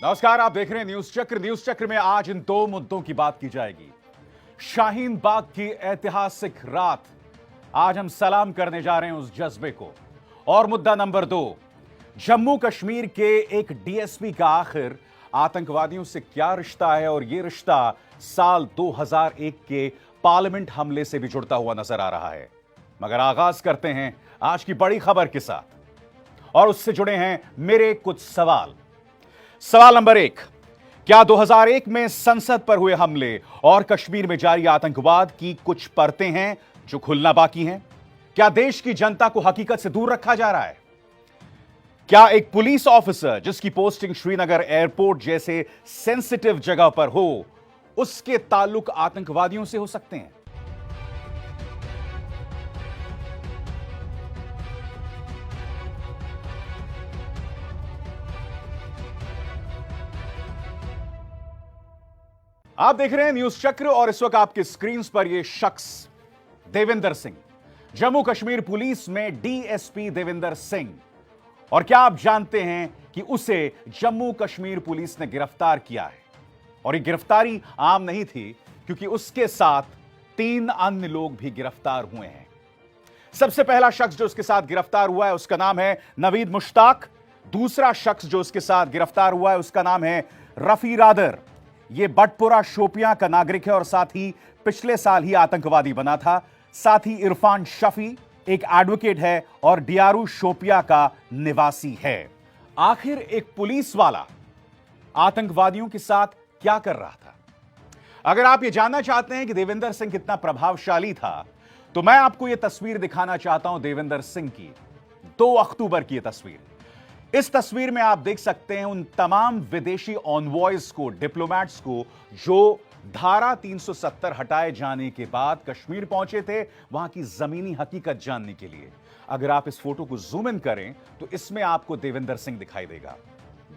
नमस्कार, आप देख रहे हैं न्यूज चक्र। न्यूज चक्र में आज इन दो मुद्दों की बात की जाएगी। शाहीन बाग की ऐतिहासिक रात, आज हम सलाम करने जा रहे हैं उस जज्बे को। और मुद्दा नंबर 2, जम्मू कश्मीर के एक डीएसपी का आखिर आतंकवादियों से क्या रिश्ता है, और यह रिश्ता साल 2001 के पार्लियामेंट हमले से भी जुड़ता हुआ नजर आ रहा है। मगर आगाज करते हैं आज की बड़ी खबर के साथ, और उससे जुड़े हैं मेरे कुछ सवाल। सवाल नंबर 1, क्या 2001 में संसद पर हुए हमले और कश्मीर में जारी आतंकवाद की कुछ परतें हैं जो खुलना बाकी हैं? क्या देश की जनता को हकीकत से दूर रखा जा रहा है? क्या एक पुलिस ऑफिसर जिसकी पोस्टिंग श्रीनगर एयरपोर्ट जैसे सेंसिटिव जगह पर हो, उसके ताल्लुक आतंकवादियों से हो सकते हैं? आप देख रहे हैं न्यूज चक्र, और इस वक्त आपके स्क्रीन पर यह शख्स देविंदर सिंह, जम्मू कश्मीर पुलिस में डीएसपी देविंदर सिंह। और क्या आप जानते हैं कि उसे जम्मू कश्मीर पुलिस ने गिरफ्तार किया है? और यह गिरफ्तारी आम नहीं थी, क्योंकि उसके साथ 3 अन्य लोग भी गिरफ्तार हुए हैं। सबसे पहला शख्स जो उसके साथ गिरफ्तार हुआ है उसका नाम है नवीद मुश्ताक। दूसरा शख्स जो उसके साथ गिरफ्तार हुआ है उसका नाम है रफी रादर। यह बटपुरा शोपियां का नागरिक है और साथ ही पिछले साल ही आतंकवादी बना था। साथ ही इरफान शफी एक एडवोकेट है और डियारू शोपिया का निवासी है। आखिर एक पुलिस वाला आतंकवादियों के साथ क्या कर रहा था? अगर आप यह जानना चाहते हैं कि देविंदर सिंह कितना प्रभावशाली था, तो मैं आपको यह तस्वीर दिखाना चाहता हूं देविंदर सिंह की। 2 अक्टूबर की यह तस्वीर। इस तस्वीर में आप देख सकते हैं उन तमाम विदेशी ऑनवॉयज को, डिप्लोमैट्स को, जो धारा 370 हटाए जाने के बाद कश्मीर पहुंचे थे वहां की जमीनी हकीकत जानने के लिए। अगर आप इस फोटो को जूम इन करें तो इसमें आपको देविंदर सिंह दिखाई देगा।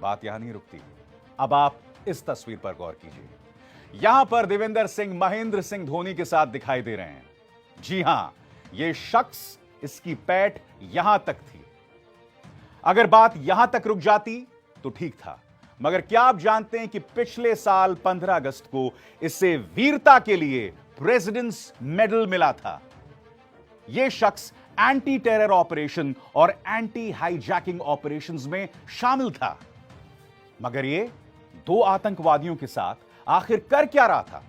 बात यहां नहीं रुकती, अब आप इस तस्वीर पर गौर कीजिए। यहां पर देविंदर सिंह महेंद्र सिंह धोनी के साथ दिखाई दे रहे हैं। जी हां, यह शख्स, इसकी पैठ यहां तक थी। अगर बात यहां तक रुक जाती तो ठीक था, मगर क्या आप जानते हैं कि पिछले साल 15 अगस्त को इसे वीरता के लिए प्रेसिडेंट्स मेडल मिला था। यह शख्स एंटी टेरर ऑपरेशन और एंटी हाईजैकिंग ऑपरेशंस में शामिल था। मगर यह 2 आतंकवादियों के साथ आखिर कर क्या रहा था?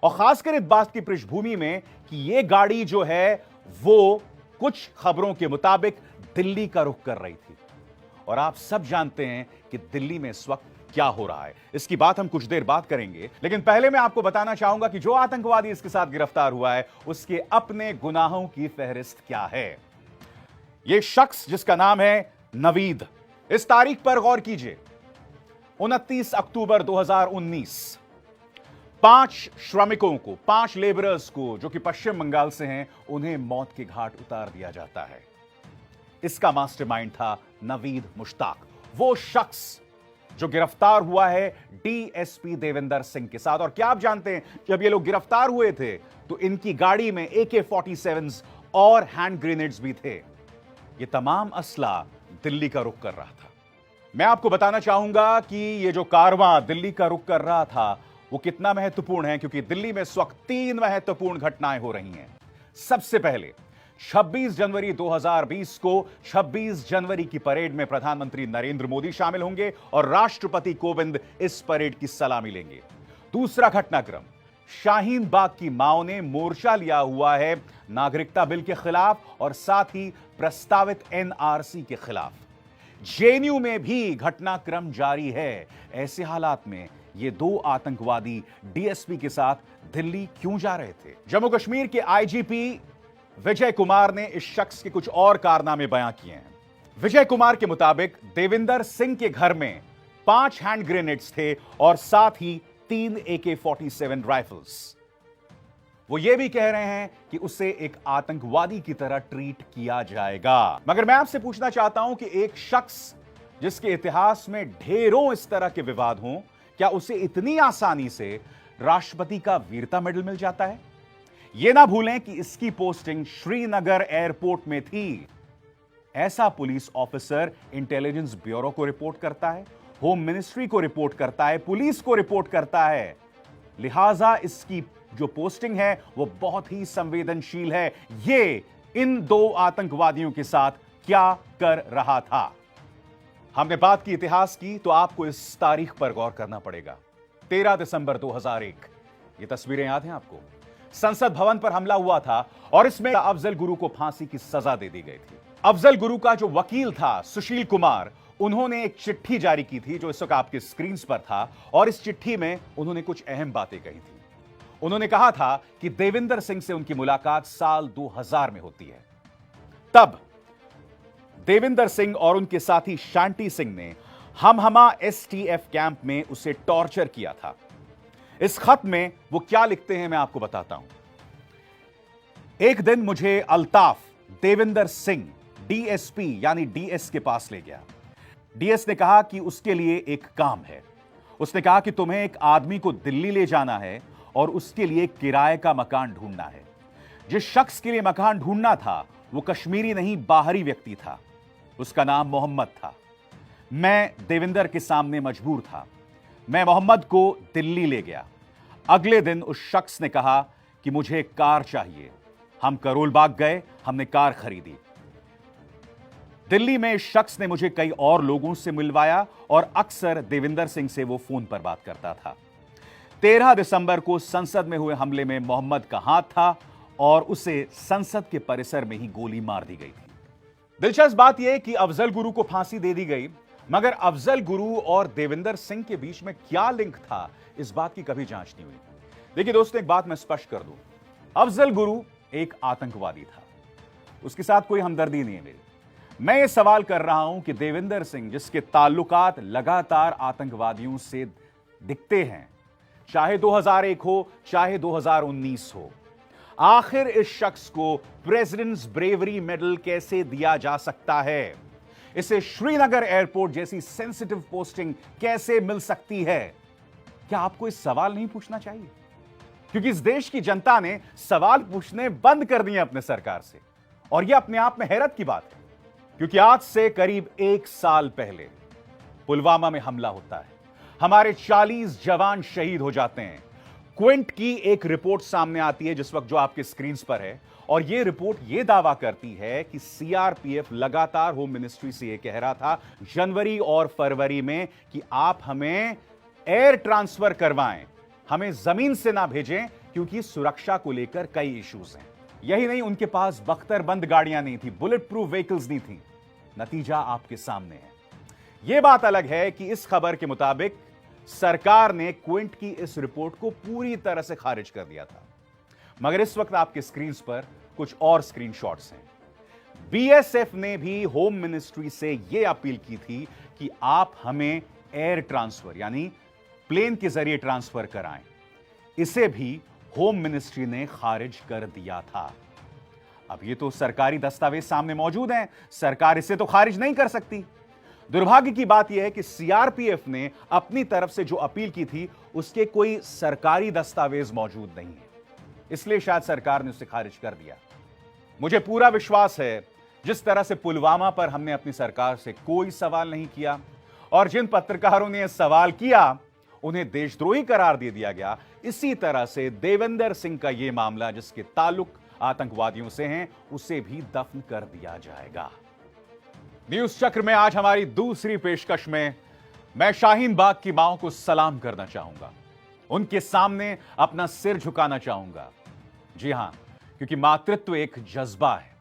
और खासकर इस बात की पृष्ठभूमि में कि यह गाड़ी जो है वो कुछ खबरों के मुताबिक दिल्ली का रुख कर रही थी। और आप सब जानते हैं कि दिल्ली में इस वक्त क्या हो रहा है। इसकी बात हम कुछ देर बाद करेंगे, लेकिन पहले मैं आपको बताना चाहूंगा कि जो आतंकवादी इसके साथ गिरफ्तार हुआ है उसके अपने गुनाहों की फहरिस्त क्या है। यह शख्स जिसका नाम है नवीद, इस तारीख पर गौर कीजिए, 29 अक्टूबर 2019, 5 श्रमिकों को, 5 लेबरर्स को जो कि पश्चिम बंगाल से हैं, उन्हें मौत के घाट उतार दिया जाता है। इसका मास्टरमाइंड था नवीद मुश्ताक, वो शख्स जो गिरफ्तार हुआ है डीएसपी देविंदर सिंह के साथ। और क्या आप जानते हैं, जब ये लोग गिरफ्तार हुए थे तो इनकी गाड़ी में AK-47 और हैंड ग्रेनेड्स भी थे। ये तमाम असला दिल्ली का रुख कर रहा था। मैं आपको बताना चाहूंगा कि ये जो कारवां दिल्ली का रुख कर रहा था वो कितना महत्वपूर्ण है, क्योंकि दिल्ली में इस वक्त 3 महत्वपूर्ण घटनाएं हो रही हैं। सबसे पहले 26 जनवरी 2020 को 26 जनवरी की परेड में प्रधानमंत्री नरेंद्र मोदी शामिल होंगे और राष्ट्रपति कोविंद इस परेड की सलामी लेंगे। दूसरा घटनाक्रम, शाहीन बाग की माओ ने मोर्चा लिया हुआ है नागरिकता बिल के खिलाफ और साथ ही प्रस्तावित NRC के खिलाफ। जेएनयू में भी घटनाक्रम जारी है। ऐसे हालात में ये 2 आतंकवादी डीएसपी के साथ दिल्ली क्यों जा रहे थे? जम्मू कश्मीर के आईजीपी विजय कुमार ने इस शख्स के कुछ और कारनामे बयां किए हैं। विजय कुमार के मुताबिक देविंदर सिंह के घर में 5 हैंड ग्रेनेड्स थे और साथ ही 3 AK-47 राइफल्स। वो ये भी कह रहे हैं कि उसे एक आतंकवादी की तरह ट्रीट किया जाएगा। मगर मैं आपसे पूछना चाहता हूं कि एक शख्स जिसके इतिहास में ढेरों इस तरह के विवाद हों, क्या उसे इतनी आसानी से राष्ट्रपति का वीरता मेडल मिल जाता है? यह ना भूलें कि इसकी पोस्टिंग श्रीनगर एयरपोर्ट में थी। ऐसा पुलिस ऑफिसर इंटेलिजेंस ब्यूरो को रिपोर्ट करता है होम मिनिस्ट्री को रिपोर्ट करता है, पुलिस को रिपोर्ट करता है। लिहाजा इसकी जो पोस्टिंग है वो बहुत ही संवेदनशील है। ये इन दो आतंकवादियों के साथ क्या कर रहा था। हमने बात की इतिहास की, तो आपको इस तारीख पर गौर करना पड़ेगा। 13 दिसंबर 2001। ये तस्वीरें याद हैं आपको? संसद भवन पर हमला हुआ था और इसमें अफजल गुरु को फांसी की सजा दे दी गई थी। अफजल गुरु का जो वकील था सुशील कुमार, उन्होंने एक चिट्ठी जारी की थी जो इस वक्त आपके स्क्रीन पर था, और इस चिट्ठी में उन्होंने कुछ अहम बातें कही थी। उन्होंने कहा था कि देविंदर सिंह से उनकी मुलाकात साल 2000 में होती है। तब देविंदर सिंह और उनके साथी शांति सिंह ने हमहमा एसटीएफ कैंप में उसे टॉर्चर किया था। इस खत में वो क्या लिखते हैं मैं आपको बताता हूं। एक दिन मुझे अल्ताफ देविंदर सिंह डीएसपी यानी डीएस के पास ले गया। डीएस ने कहा कि उसके लिए एक काम है। उसने कहा कि तुम्हें एक आदमी को दिल्ली ले जाना है और उसके लिए किराए का मकान ढूंढना है। जिस शख्स के लिए मकान ढूंढना था वो कश्मीरी नहीं, बाहरी व्यक्ति था। उसका नाम मोहम्मद था। मैं देविंदर के सामने मजबूर था। मैं मोहम्मद को दिल्ली ले गया। अगले दिन उस शख्स ने कहा कि मुझे एक कार चाहिए। हम करोल बाग गए, हमने कार खरीदी। दिल्ली में इस शख्स ने मुझे कई और लोगों से मिलवाया और अक्सर देविंदर सिंह से वो फोन पर बात करता था। 13 दिसंबर को संसद में हुए हमले में मोहम्मद का हाथ था और उसे संसद के परिसर में ही गोली मार दी गई थी। दिलचस्प बात यह कि अफजल गुरु को फांसी दे दी गई, मगर अफजल गुरु और देविंदर सिंह के बीच में क्या लिंक था, इस बात की कभी जांच नहीं हुई। देखिए दोस्तों, एक बात मैं स्पष्ट कर दूं, अफजल गुरु एक आतंकवादी था, उसके साथ कोई हमदर्दी नहीं है मेरी। मैं ये सवाल कर रहा हूं कि देविंदर सिंह, जिसके ताल्लुकात लगातार आतंकवादियों से दिखते हैं, चाहे 2001 हो चाहे 2019 हो, आखिर इस शख्स को प्रेसिडेंट्स ब्रेवरी मेडल कैसे दिया जा सकता है? इसे श्रीनगर एयरपोर्ट जैसी सेंसिटिव पोस्टिंग कैसे मिल सकती है? क्या आपको इस सवाल नहीं पूछना चाहिए? क्योंकि इस देश की जनता ने सवाल पूछने बंद कर दिए अपने सरकार से, और यह अपने आप में हैरत की बात है। क्योंकि आज से करीब 1 साल पहले पुलवामा में हमला होता है, हमारे 40 जवान शहीद हो जाते हैं। क्विंट की एक रिपोर्ट सामने आती है जिस वक्त जो आपके स्क्रीन पर है, और यह रिपोर्ट यह दावा करती है कि सीआरपीएफ लगातार होम मिनिस्ट्री से यह कह रहा था जनवरी और फरवरी में कि आप हमें एयर ट्रांसफर करवाएं, हमें जमीन से ना भेजें, क्योंकि सुरक्षा को लेकर कई इश्यूज हैं। यही नहीं, उनके पास बख्तरबंद गाड़ियां नहीं थी, बुलेट प्रूफ व्हीकल्स नहीं थी। नतीजा आपके सामने है। यह बात अलग है कि इस खबर के मुताबिक सरकार ने क्विंट की इस रिपोर्ट को पूरी तरह से खारिज कर दिया था, मगर इस वक्त आपके स्क्रीन पर कुछ और स्क्रीनशॉट्स हैं। बीएसएफ ने भी होम मिनिस्ट्री से यह अपील की थी कि आप हमें एयर ट्रांसफर यानी प्लेन के जरिए ट्रांसफर कराएं। इसे भी होम मिनिस्ट्री ने खारिज कर दिया था। अब ये तो सरकारी दस्तावेज सामने मौजूद हैं, सरकार इसे तो खारिज नहीं कर सकती। दुर्भाग्य की बात यह है कि सीआरपीएफ ने अपनी तरफ से जो अपील की थी उसके कोई सरकारी दस्तावेज मौजूद नहीं है, इसलिए शायद सरकार ने उसे खारिज कर दिया। मुझे पूरा विश्वास है जिस तरह से पुलवामा पर हमने अपनी सरकार से कोई सवाल नहीं किया और जिन पत्रकारों ने यह सवाल किया उन्हें देशद्रोही करार दे दिया गया, इसी तरह से देविंदर सिंह का यह मामला जिसके ताल्लुक आतंकवादियों से हैं, उसे भी दफन कर दिया जाएगा। न्यूज चक्र में आज हमारी दूसरी पेशकश में मैं शाहीन बाग की मांओं को सलाम करना चाहूंगा, उनके सामने अपना सिर झुकाना चाहूंगा। जी हां, क्योंकि मातृत्व एक जज्बा है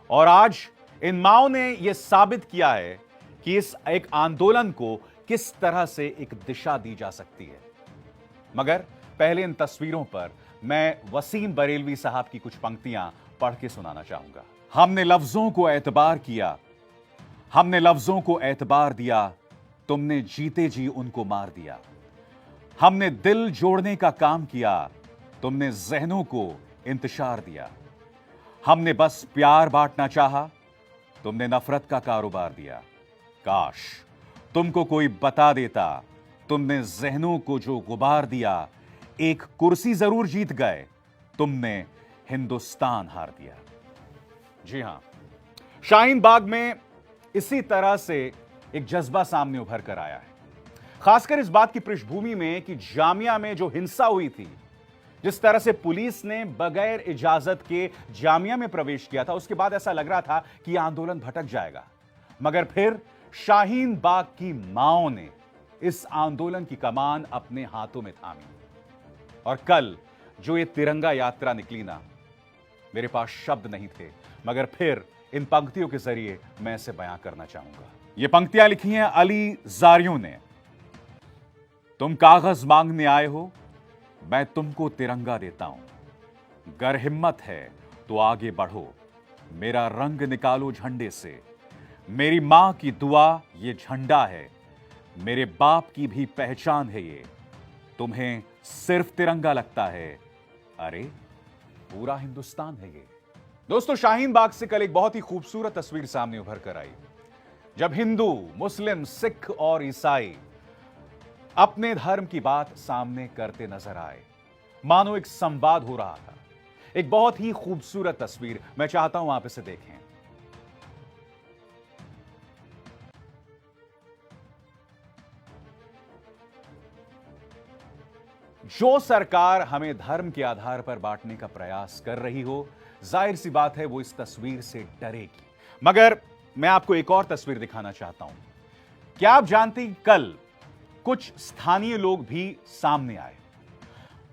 और आज इन मांओं ने यह साबित किया है कि इस एक आंदोलन को किस तरह से एक दिशा दी जा सकती है। मगर पहले इन तस्वीरों पर मैं वसीम बरेलवी साहब की कुछ पंक्तियां पढ़ के सुनाना चाहूंगा। हमने लफ्जों को एतबार किया, हमने लफ्जों को एतबार दिया, तुमने जीते जी उनको मार दिया। हमने दिल जोड़ने का काम किया, तुमने जहनों को इंतशार दिया। हमने बस प्यार बांटना चाहा, तुमने नफरत का कारोबार दिया। काश तुमको कोई बता देता, तुमने जहनों को जो गुबार दिया। एक कुर्सी जरूर जीत गए, तुमने हिंदुस्तान हार दिया। जी हां, शाहीन बाग में इसी तरह से एक जज्बा सामने उभर कर आया है। खासकर इस बात की पृष्ठभूमि में कि जामिया में जो हिंसा हुई थी, जिस तरह से पुलिस ने बगैर इजाजत के जामिया में प्रवेश किया था, उसके बाद ऐसा लग रहा था कि यह आंदोलन भटक जाएगा। मगर फिर शाहीन बाग की माओं ने इस आंदोलन की कमान अपने हाथों में थामी और कल जो ये तिरंगा यात्रा निकली ना, मेरे पास शब्द नहीं थे, मगर फिर इन पंक्तियों के जरिए मैं इसे बयां करना चाहूंगा। ये पंक्तियां लिखी हैं अली जारियों ने। तुम कागज मांगने आए हो, मैं तुमको तिरंगा देता हूं। गर हिम्मत है तो आगे बढ़ो, मेरा रंग निकालो झंडे से। मेरी मां की दुआ ये झंडा है, मेरे बाप की भी पहचान है ये। तुम्हें सिर्फ तिरंगा लगता है, अरे पूरा हिंदुस्तान है ये। दोस्तों, शाहीन बाग से कल एक बहुत ही खूबसूरत तस्वीर सामने उभर कर आई, जब हिंदू, मुस्लिम, सिख और ईसाई अपने धर्म की बात सामने करते नजर आए, मानो एक संवाद हो रहा था। एक बहुत ही खूबसूरत तस्वीर, मैं चाहता हूं आप इसे देखें। जो सरकार हमें धर्म के आधार पर बांटने का प्रयास कर रही हो, जाहिर सी बात है वो इस तस्वीर से डरेगी। मगर मैं आपको एक और तस्वीर दिखाना चाहता हूं। क्या आप जानते हैं कल कुछ स्थानीय लोग भी सामने आए,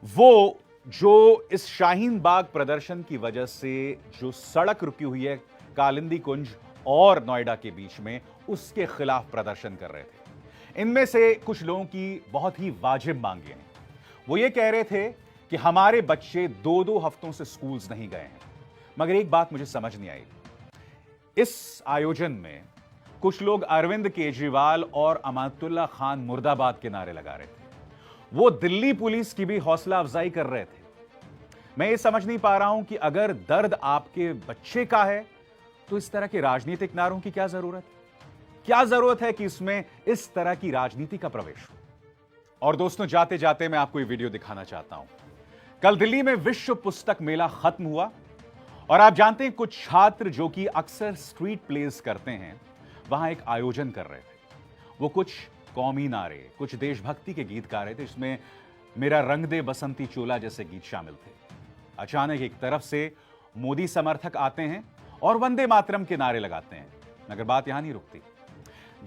वो जो इस शाहीन बाग प्रदर्शन की वजह से जो सड़क रुकी हुई है कालिंदी कुंज और नोएडा के बीच में, उसके खिलाफ प्रदर्शन कर रहे थे। इनमें से कुछ लोगों की बहुत ही वाजिब मांगे हैं। वो ये कह रहे थे कि हमारे बच्चे 2-2 हफ्तों से स्कूल्स नहीं गए हैं। मगर एक बात मुझे समझ नहीं आई, इस आयोजन में कुछ लोग अरविंद केजरीवाल और अमातुल्ला खान मुर्दाबाद के नारे लगा रहे थे। वो दिल्ली पुलिस की भी हौसला अफजाई कर रहे थे। मैं ये समझ नहीं पा रहा हूं कि अगर दर्द आपके बच्चे का है तो इस तरह के राजनीतिक नारों की क्या जरूरत है? क्या जरूरत है कि इसमें इस तरह की राजनीति का प्रवेश हो? और दोस्तों, जाते जाते मैं आपको ये वीडियो दिखाना चाहता हूं। कल दिल्ली में विश्व पुस्तक मेला खत्म हुआ और आप जानते हैं कुछ छात्र जो कि अक्सर स्ट्रीट प्लेस करते हैं, वहां एक आयोजन कर रहे थे। वो कुछ कौमी नारे, कुछ देशभक्ति के गीत गा रहे थे, जिसमें मेरा रंग दे बसंती चोला जैसे गीत शामिल थे। अचानक एक तरफ से मोदी समर्थक आते हैं और वंदे मातरम के नारे लगाते हैं। मगर बात यहां नहीं रुकती।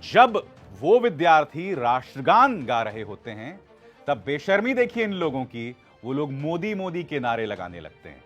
जब वो विद्यार्थी राष्ट्रगान गा रहे होते हैं, तब बेशर्मी देखिए इन लोगों की, वो लोग मोदी मोदी के नारे लगाने लगते हैं।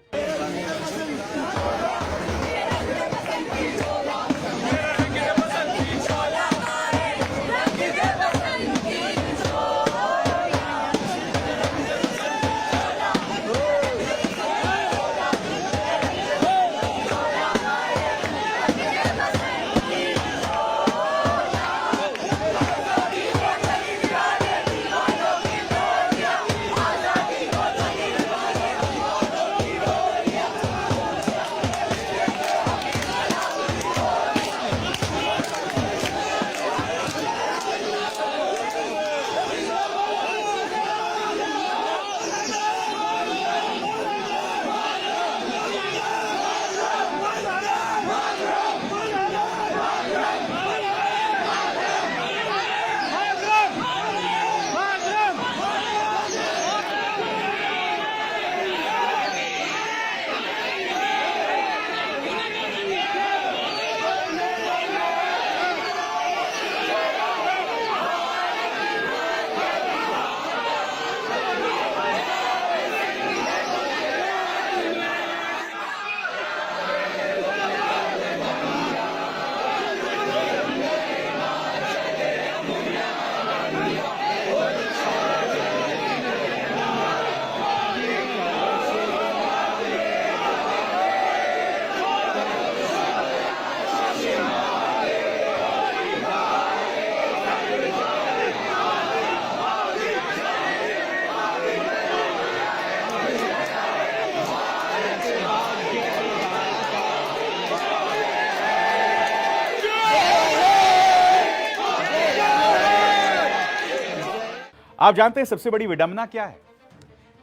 आप जानते हैं सबसे बड़ी विडंबना क्या है?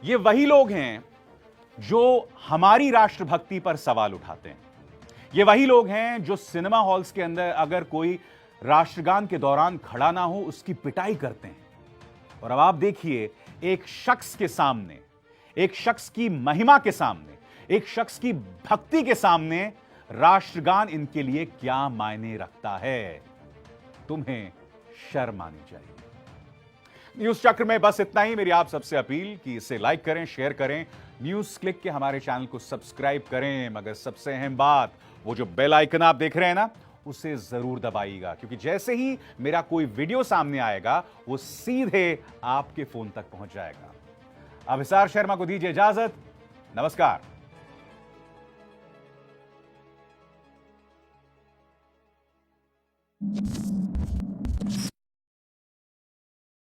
ये वही लोग हैं जो हमारी राष्ट्रभक्ति पर सवाल उठाते हैं। ये वही लोग हैं जो सिनेमा हॉल्स के अंदर अगर कोई राष्ट्रगान के दौरान खड़ा ना हो, उसकी पिटाई करते हैं। और अब आप देखिए, एक शख्स के सामने, एक शख्स की महिमा के सामने, एक शख्स की भक्ति के सामने राष्ट्रगान इनके लिए क्या मायने रखता है। तुम्हें शर्म आनी चाहिए। न्यूज चक्र में बस इतना ही। मेरी आप सबसे अपील कि इसे लाइक करें, शेयर करें, न्यूज क्लिक के हमारे चैनल को सब्सक्राइब करें, मगर सबसे अहम बात, वो जो बेल आइकन आप देख रहे हैं ना, उसे जरूर दबाइएगा, क्योंकि जैसे ही मेरा कोई वीडियो सामने आएगा वो सीधे आपके फोन तक पहुंच जाएगा। अभिसार शर्मा को दीजिए इजाजत। नमस्कार।